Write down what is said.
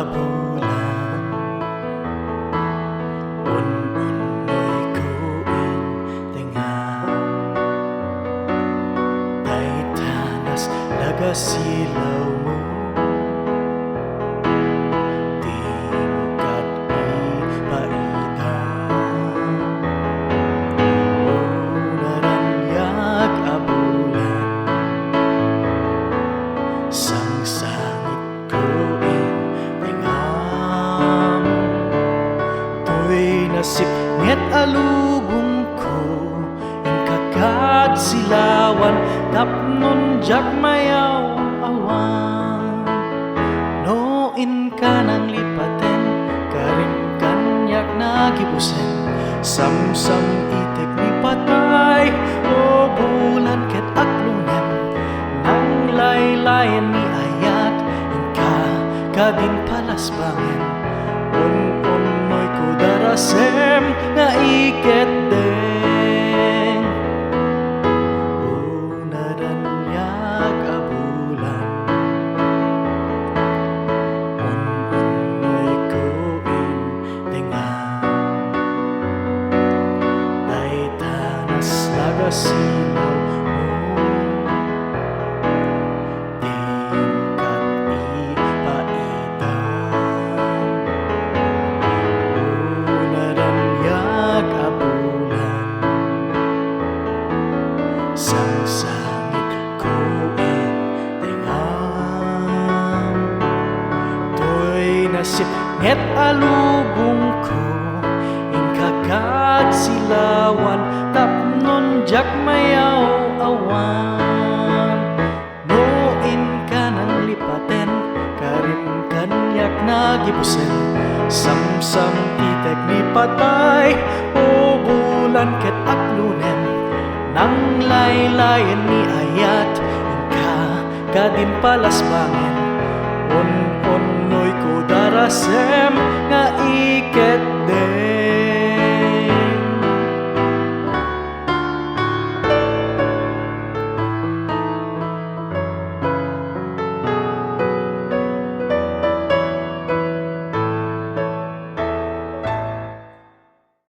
abulan un-unoy kuin tenga daitanas nagasilaw mo di mo kat ipaita o naranyag abulan sang sangit kuin tengam to'y nasip nget alubong ko ang kakad silawan tapnon jak mayaw awan noin ka nang lipaten karin kanyak nagibusen samsam itek ni patay o bulan ket aklunem nang laylayan ni ayat ingka kadin palasbangen un-unoy ko darasem nga iket den o naranyag abulan un-unoy ko tenga daitanas nagasilaw mo sang sangit kuin tengam to'y nasip nget alubong ko ing kakad silawan tapnon jak mayaw awan noin ka nang lipaten karin kanyak nagibusen samsam itek ni patay o bulan ket aklunem nang laylayan ni ayat ingka kadin palasbangen un-unoy ko darasem nga iket den